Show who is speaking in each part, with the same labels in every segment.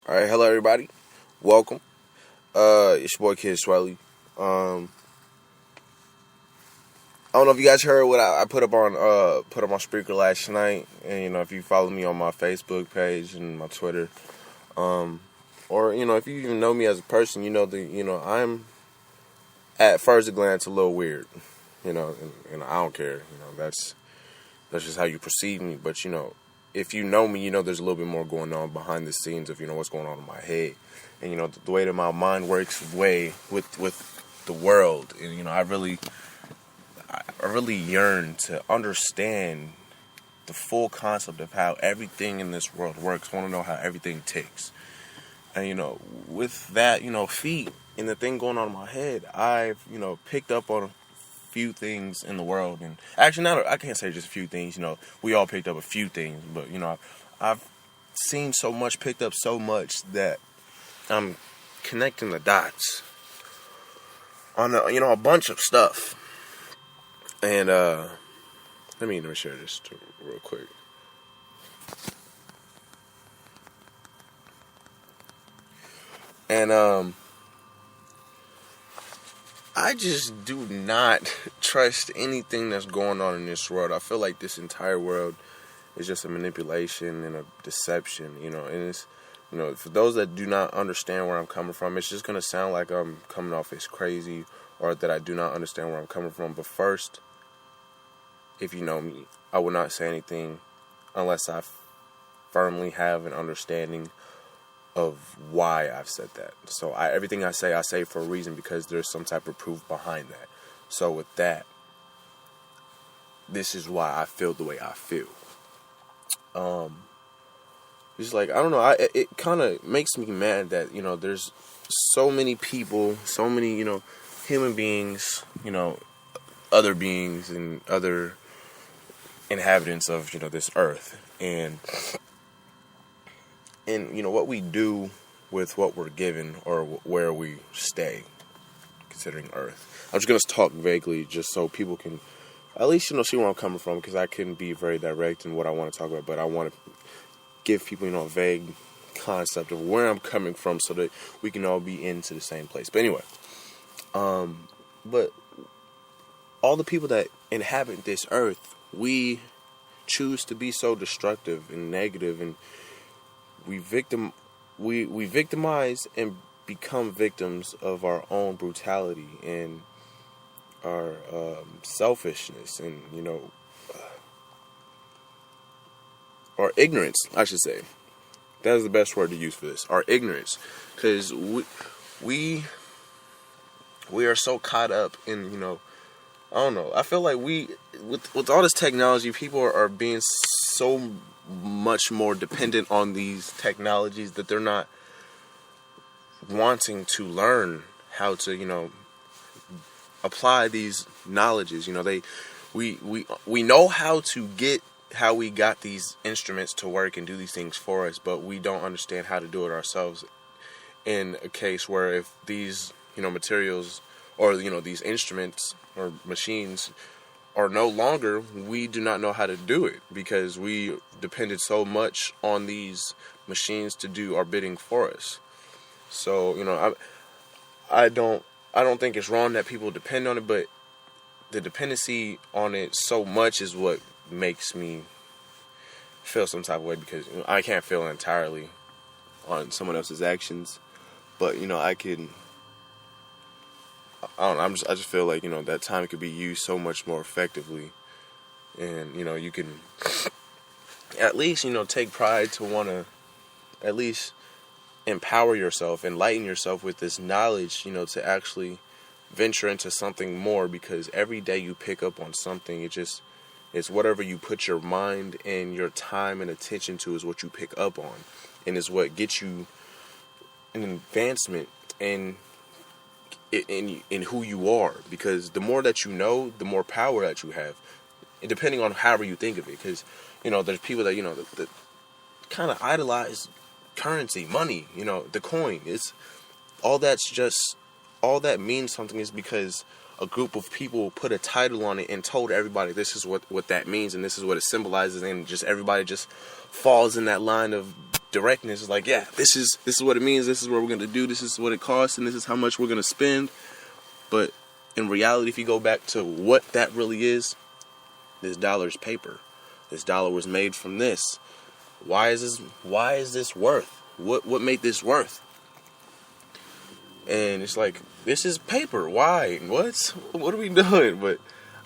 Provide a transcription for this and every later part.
Speaker 1: All right, hello everybody. Welcome. It's your boy Kid Swelly. I don't know if you guys heard what I put up on Spreaker last night, and if you follow me on my Facebook page and my Twitter, or if you even know me as a person, I'm at first glance a little weird, and I don't care. That's just how you perceive me. But if you know me, there's a little bit more going on behind the scenes of what's going on in my head, and the way that my mind works with the world, and I really yearn to understand the full concept of how everything in this world works. I want to know how everything ticks, and with that feat and the thing going on in my head, I've picked up on few things in the world, and actually not I can't say just a few things. We all picked up a few things, but I've seen so much, picked up so much that I'm connecting the dots on a bunch of stuff. And let me share this real quick. And I just do not trust anything that's going on in this world. I feel like this entire world is just a manipulation and a deception, and it's, for those that do not understand where I'm coming from, it's just going to sound like I'm coming off as crazy or that I do not understand where I'm coming from. But first, if you know me, I will not say anything unless I firmly have an understanding of why I've said that. So everything I say for a reason, because there's some type of proof behind that. So with that, this is why I feel the way I feel. Just like, I don't know, it kind of makes me mad that, there's so many people, so many, human beings, other beings and other inhabitants of, this earth. And what we do with what we're given or where we stay, considering Earth. I'm just going to talk vaguely just so people can at least, see where I'm coming from, because I couldn't be very direct in what I want to talk about, but I want to give people, a vague concept of where I'm coming from so that we can all be into the same place. But anyway, but all the people that inhabit this earth, we choose to be so destructive and negative, and we victimize and become victims of our own brutality and our selfishness and our ignorance, I should say. That is the best word to use for this. Our ignorance, because we are so caught up in I don't know. I feel like with all this technology, people are being so much more dependent on these technologies that they're not wanting to learn how to, apply these knowledges. We know how we got these instruments to work and do these things for us, but we don't understand how to do it ourselves. In a case where if these, materials or, these instruments or machines are no longer, we do not know how to do it because we depended so much on these machines to do our bidding for us. So, I don't think it's wrong that people depend on it, but the dependency on it so much is what makes me feel some type of way, because I can't feel entirely on someone else's actions, but I can. I don't know. I just feel like that time could be used so much more effectively, and you can at least take pride to want to at least empower yourself, enlighten yourself with this knowledge, to actually venture into something more, because every day you pick up on something, it's whatever you put your mind and your time and attention to is what you pick up on, and is what gets you an advancement in who you are, because the more that you know, the more power that you have, and depending on however you think of it, because there's people that that kind of idolize currency, money, the coin. It's all that means something is because a group of people put a title on it and told everybody this is what that means and this is what it symbolizes, and just everybody just falls in that line of directness. It's like, yeah, this is what it means. This is what we're gonna do. This is what it costs, and this is how much we're gonna spend. But in reality, if you go back to what that really is, this dollar is paper. This dollar was made from this. Why is this worth? What made this worth? And it's like, this is paper. Why? What are we doing? But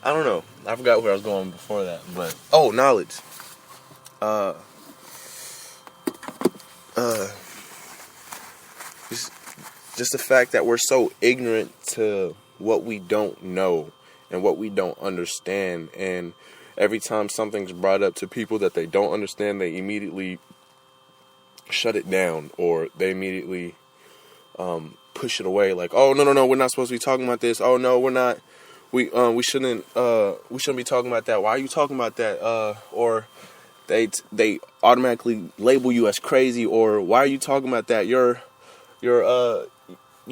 Speaker 1: I don't know. I forgot where I was going before that. But knowledge. Just the fact that we're so ignorant to what we don't know and what we don't understand, and every time something's brought up to people that they don't understand, they immediately shut it down, or they immediately push it away. Like, oh, no, we're not supposed to be talking about this. Oh no, we're not. We shouldn't be talking about that. Why are you talking about that? Or they automatically label you as crazy. Or why are you talking about that? You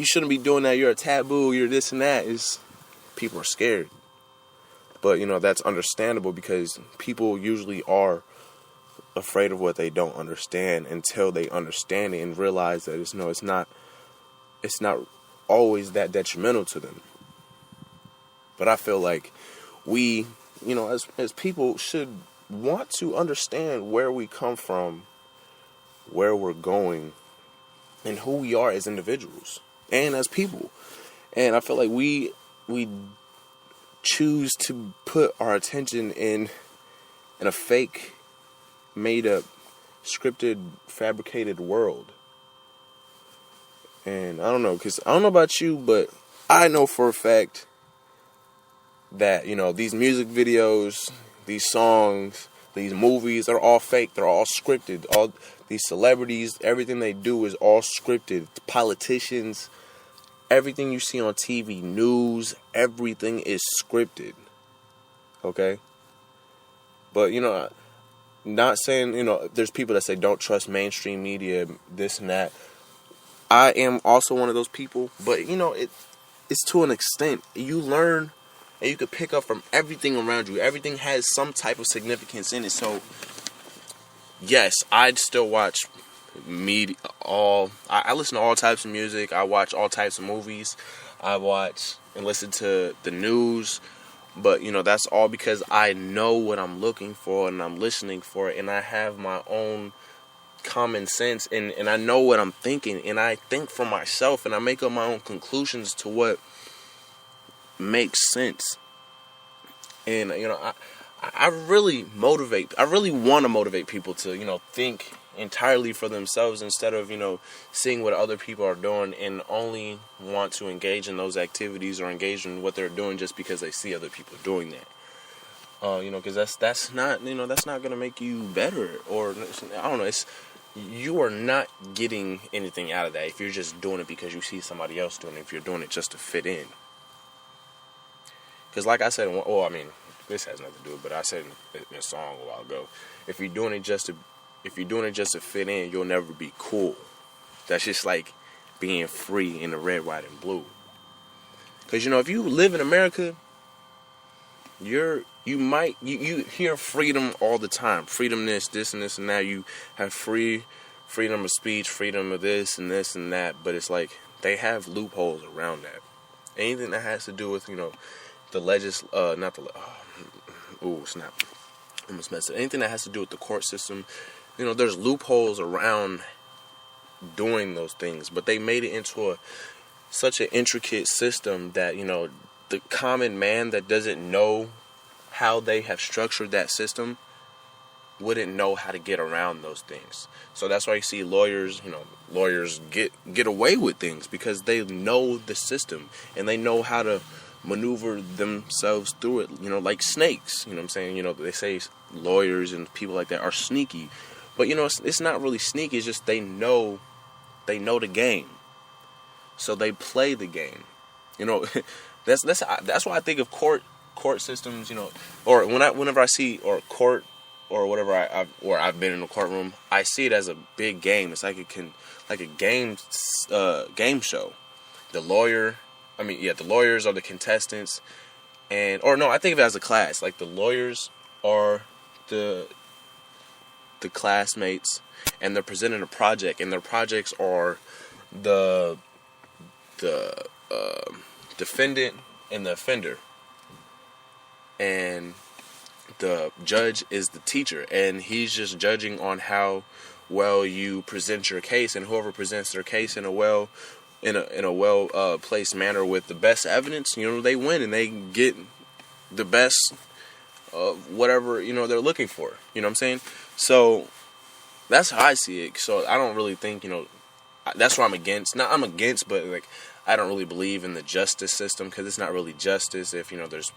Speaker 1: shouldn't be doing that. You're a taboo. You're this and that. People are scared. But, that's understandable, because people usually are afraid of what they don't understand until they understand it and realize that it's not always that detrimental to them. But I feel like we, as people, should want to understand where we come from, where we're going, and who we are as individuals and as people. And I feel like we choose to put our attention in a fake, made up, scripted, fabricated world. And I don't know, because I don't know about you, but I know for a fact that, these music videos, these songs, these movies, they're all fake. They're all scripted. All these celebrities, everything they do is all scripted. Politicians, everything you see on TV, news, everything is scripted. Okay? But, not saying, there's people that say don't trust mainstream media, this and that. I am also one of those people. But, it's to an extent. You learn and you can pick up from everything around you. Everything has some type of significance in it. So, yes, I'd still watch media. I listen to all types of music. I watch all types of movies. I watch and listen to the news. But, that's all because I know what I'm looking for and I'm listening for it. And I have my own common sense and I know what I'm thinking. And I think for myself and I make up my own conclusions to what makes sense. And, I really want to motivate people to, think entirely for themselves instead of, seeing what other people are doing and only want to engage in those activities or engage in what they're doing just because they see other people doing that. Because that's not going to make you better, or I don't know, you are not getting anything out of that if you're just doing it because you see somebody else doing it, if you're doing it just to fit in. Because like I said, this has nothing to do with it, but I said in a song a while ago, if you're doing it just to fit in, you'll never be cool. That's just like being free in the red, white, and blue. Because, if you live in America, you hear freedom all the time. Freedom this and this and that. You have freedom of speech, freedom of this and that. But it's like they have loopholes around that. Anything that has to do with, almost messed up. Anything that has to do with the court system, there's loopholes around doing those things, but they made it into such an intricate system that, the common man that doesn't know how they have structured that system wouldn't know how to get around those things. So that's why you see lawyers get away with things because they know the system and they know how to maneuver themselves through it, like snakes. You know what I'm saying? They say lawyers and people like that are sneaky. But, it's not really sneaky. It's just they know the game. So they play the game. That's why I think of court systems, or whenever I see or court or whatever I've been in a courtroom, I see it as a big game. It's like a game show. The lawyers are the contestants, I think of it as a class. Like the lawyers are the the classmates, and they're presenting a project, and their projects are the defendant and the offender, and the judge is the teacher, and he's just judging on how well you present your case, and whoever presents their case in a well placed manner with the best evidence, they win, and they get the best of whatever they're looking for. You know what I'm saying? So that's how I see it. So I don't really think that's what I'm against. Not I'm against, but like I don't really believe in the justice system, because it's not really justice if there's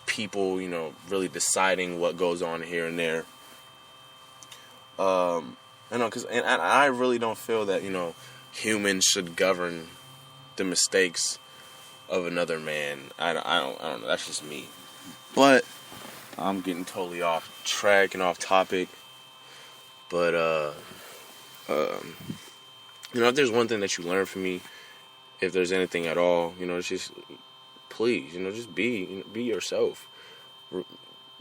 Speaker 1: people really deciding what goes on here and there. I really don't feel that humans should govern the mistakes of another man. I don't know. That's just me. But I'm getting totally off track and off topic. But if there's one thing that you learn from me, if there's anything at all, it's just please, just be yourself.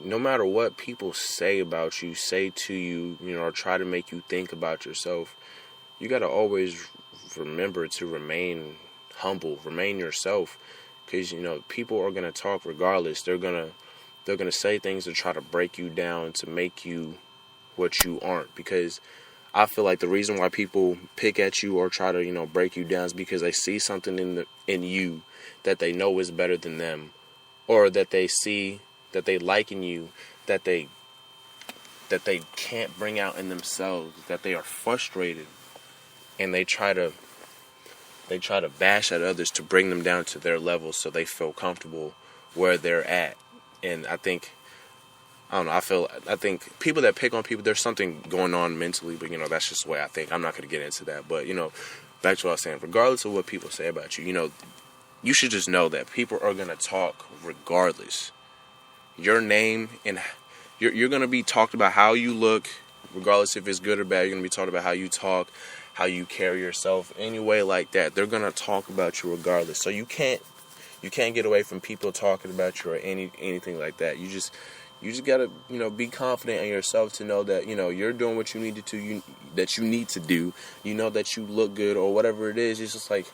Speaker 1: No matter what people say about you, say to you, or try to make you think about yourself, you got to always remember to remain humble, remain yourself, because people are gonna talk regardless. They're gonna say things to try to break you down, to make you what you aren't. Because I feel like the reason why people pick at you or try to break you down is because they see something in you that they know is better than them, or that they see that they like in you that they can't bring out in themselves, that they are frustrated, and they try to bash at others to bring them down to their level so they feel comfortable where they're at. And I think people that pick on people, there's something going on mentally, but that's just the way I think. I'm not going to get into that, but back to what I was saying, regardless of what people say about you, you should just know that people are going to talk regardless. Your name, and you're going to be talked about how you look, regardless if it's good or bad. You're going to be talked about how you talk, how you carry yourself, any way like that. They're going to talk about you regardless. So you can't get away from people talking about you or anything like that. You just got to, be confident in yourself to know that, you're doing what you need to, that you need to do. That you look good or whatever it is. It's just like,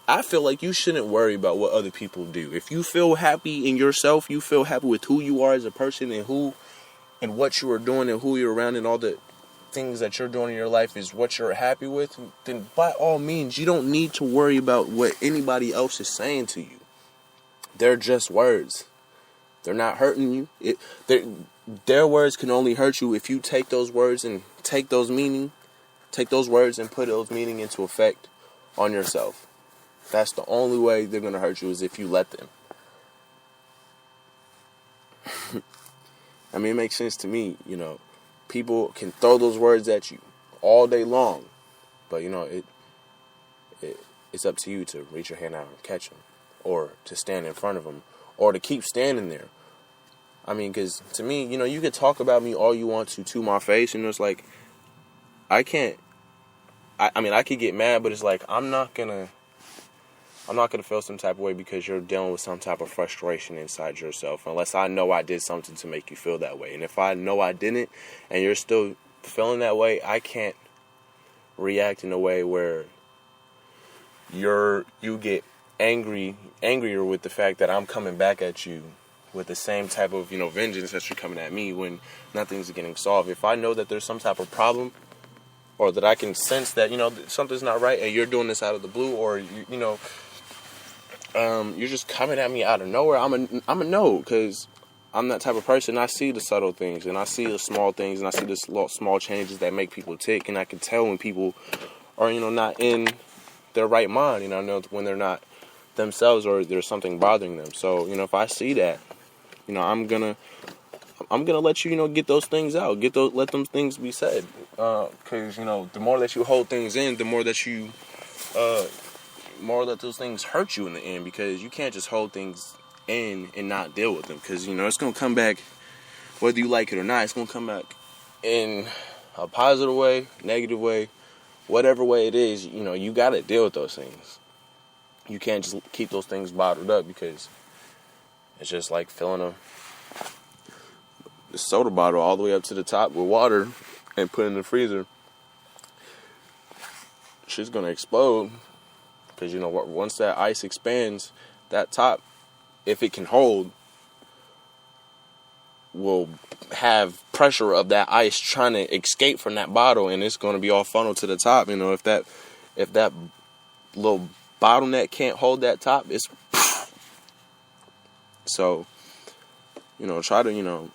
Speaker 1: I feel like you shouldn't worry about what other people do. If you feel happy in yourself, you feel happy with who you are as a person, and what you are doing and who you're around, and all the things that you're doing in your life is what you're happy with, then by all means, you don't need to worry about what anybody else is saying to you. They're just words. They're not hurting you. Their words can only hurt you if you take those words and take those words and put those meaning into effect on yourself. That's the only way they're going to hurt you, is if you let them. I mean, it makes sense to me, people can throw those words at you all day long, but it's up to you to reach your hand out and catch them, or to stand in front of them, or to keep standing there. I mean, because to me, you could talk about me all you want to my face, and it's like, I can't. I mean, I could get mad, but it's like, I'm not gonna feel some type of way because you're dealing with some type of frustration inside yourself, unless I know I did something to make you feel that way. And if I know I didn't, and you're still feeling that way, I can't react in a way where you get angrier with the fact that I'm coming back at you with the same type of vengeance that you're coming at me when nothing's getting solved. If I know that there's some type of problem, or that I can sense that something's not right, and you're doing this out of the blue, or you're just coming at me out of nowhere, I'm a no, because I'm that type of person. I see the subtle things, and I see the small things, and I see the small changes that make people tick, and I can tell when people are not in their right mind. I know when they're not themselves, or there's something bothering them. So if I see that, I'm gonna let you get those things out, let them things be said, because the more that you hold things in, the more that those things hurt you in the end, because you can't just hold things in and not deal with them, because it's gonna come back whether you like it or not. It's gonna come back in a positive way, negative way, whatever way it is. You gotta deal with those things. You can't just keep those things bottled up, because it's just like filling the soda bottle all the way up to the top with water and put it in the freezer, shit's gonna explode. Because, once that ice expands, that top, if it can hold, will have pressure of that ice trying to escape from that bottle, and it's going to be all funneled to the top. If that little bottleneck can't hold that top, it's so, try to,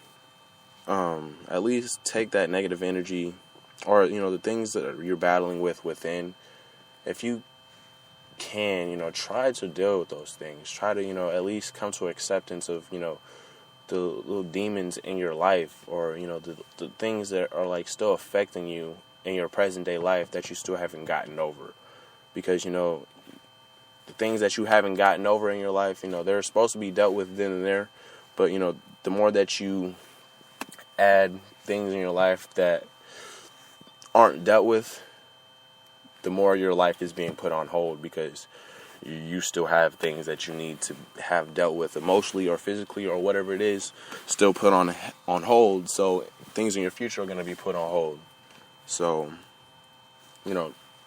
Speaker 1: at least take that negative energy or, the things that you're battling with within. If you can, try to deal with those things. Try to, at least come to acceptance of, the little demons in your life, or, the things that are like still affecting you in your present day life that you still haven't gotten over. Because, the things that you haven't gotten over in your life, they're supposed to be dealt with then and there. But, the more that you add things in your life that aren't dealt with, the more your life is being put on hold, because you still have things that you need to have dealt with emotionally or physically or whatever it is, still put on hold. So things in your future are going to be put on hold. So,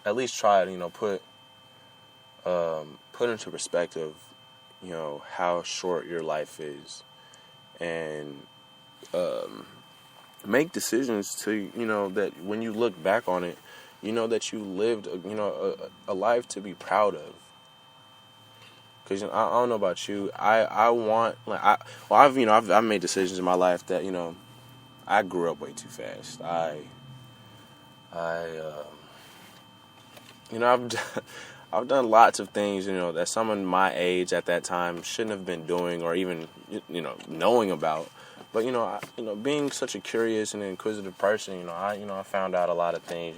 Speaker 1: at least try to, put into perspective, how short your life is, and make decisions to, that when you look back on it, that you lived, a life to be proud of. Because I don't know about you, I want, like, I've made decisions in my life that, I grew up way too fast. I've done lots of things, that someone my age at that time shouldn't have been doing or even, knowing about. But, being such a curious and inquisitive person, I found out a lot of things,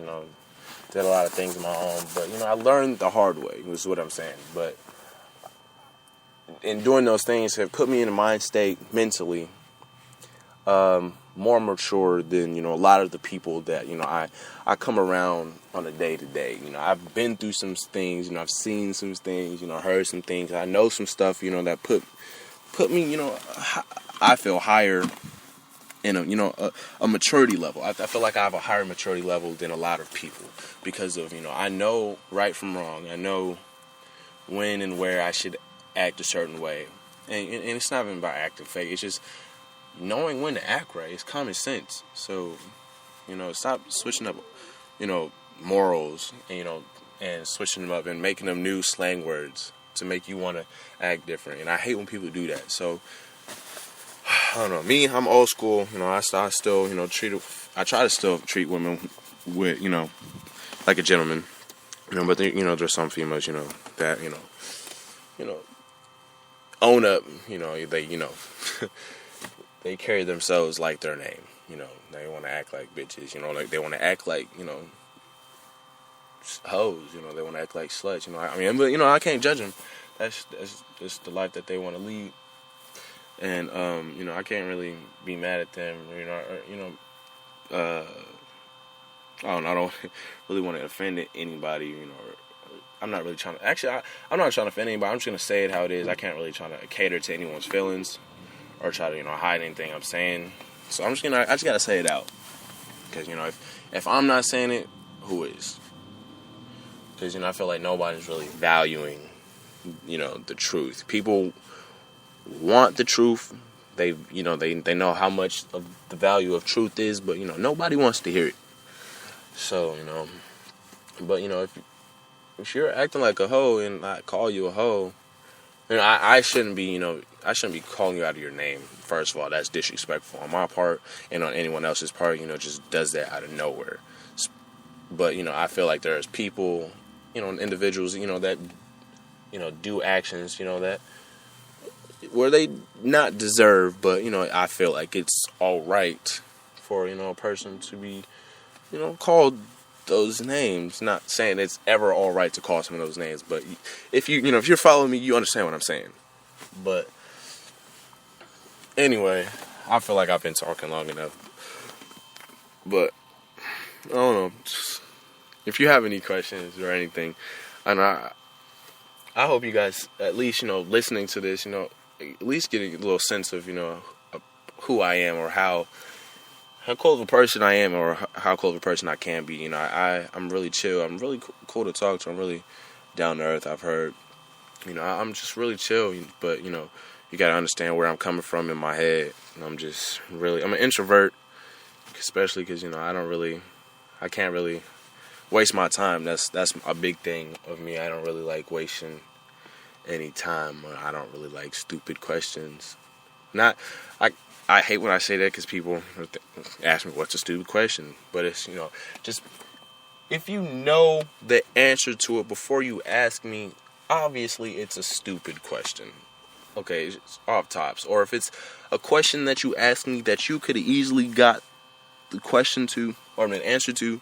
Speaker 1: did a lot of things on my own. But, I learned the hard way, is what I'm saying. But in doing those things have put me in a mind state mentally more mature than, a lot of the people that, I come around on a day-to-day. I've been through some things, I've seen some things, heard some things. I know some stuff, that put me, I feel higher in a maturity level. I feel like I have a higher maturity level than a lot of people because of, I know right from wrong. I know when and where I should act a certain way. And it's not even about acting fake. It's just knowing when to act right. It's common sense. So, stop switching up, morals, and switching them up and making them new slang words to make you want to act different. And I hate when people do that. So, I don't know. Me, I'm old school. I still, I try to still treat women with, like a gentleman. But there's some females, that, own up, they, they carry themselves like their name. They want to act like bitches. Like they want to act like, hoes. They want to act like sluts. But I can't judge them. That's the life that they want to lead. And I can't really be mad at them. I don't really want to offend anybody. I'm not really trying to. Actually, I'm not trying to offend anybody. I'm just gonna say it how it is. I can't really try to cater to anyone's feelings or try to hide anything I'm saying. So I just gotta say it out. Because if I'm not saying it, who is? Because I feel like nobody's really valuing the truth. People want the truth. They know how much of the value of truth is, but nobody wants to hear it. So but if you're acting like a hoe and I call you a hoe, I shouldn't be calling you out of your name. First of all, that's disrespectful on my part and on anyone else's part. Just does that out of nowhere. But I feel like there's people, individuals, that do actions, that where they not deserve, but I feel like it's all right for a person to be called those names. Not saying it's ever all right to call some of those names, but if if you're following me, you understand what I'm saying. But anyway, I feel like I've been talking long enough. But I don't know. If you have any questions or anything, and I hope you guys at least listening to this, at least get a little sense of who I am, or how close of a person I am, or how close of a person I can be. You know, I'm really chill. I'm really cool to talk to. I'm really down to earth. I've heard, you know, I'm just really chill. But, you know, you got to understand where I'm coming from in my head. And I'm an introvert, especially because, you know, I can't really waste my time. That's a big thing of me. I don't really like wasting any time. Or I don't really like stupid questions. I hate when I say that because people ask me what's a stupid question, but it's, you know, just if you know the answer to it before you ask me, obviously it's a stupid question. Okay, it's off tops. Or if it's a question that you ask me that you could have easily got the question to or an answer to,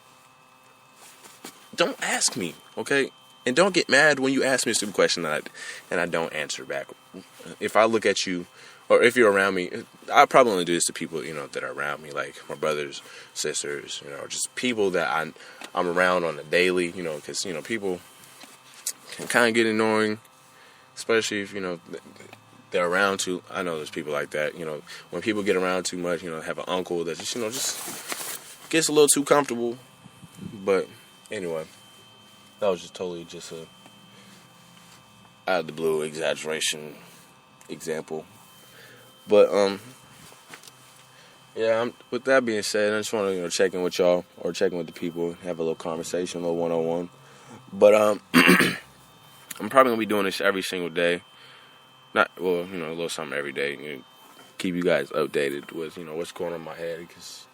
Speaker 1: don't ask me, okay? And don't get mad when you ask me a stupid question and I don't answer back. If I look at you, or if you're around me, I probably only do this to people, you know, that are around me, like my brothers, sisters, you know, just people that I'm around on a daily, you know, because, you know, people can kind of get annoying, especially if, you know, they're around too. I know there's people like that, you know, when people get around too much, you know, have an uncle that just, you know, just gets a little too comfortable. But anyway, that was just totally just a out of the blue exaggeration example. But yeah. With that being said, I just want to, you know, check in with y'all or check in with the people, have a little conversation, a little one-on-one. But I'm probably gonna be doing this every single day. You know, a little something every day. You know, keep you guys updated with, you know, what's going on in my head, because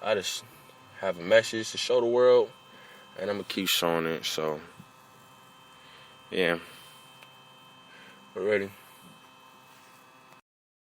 Speaker 1: I just have a message to show the world, and I'm gonna keep showing it. So yeah, we're ready.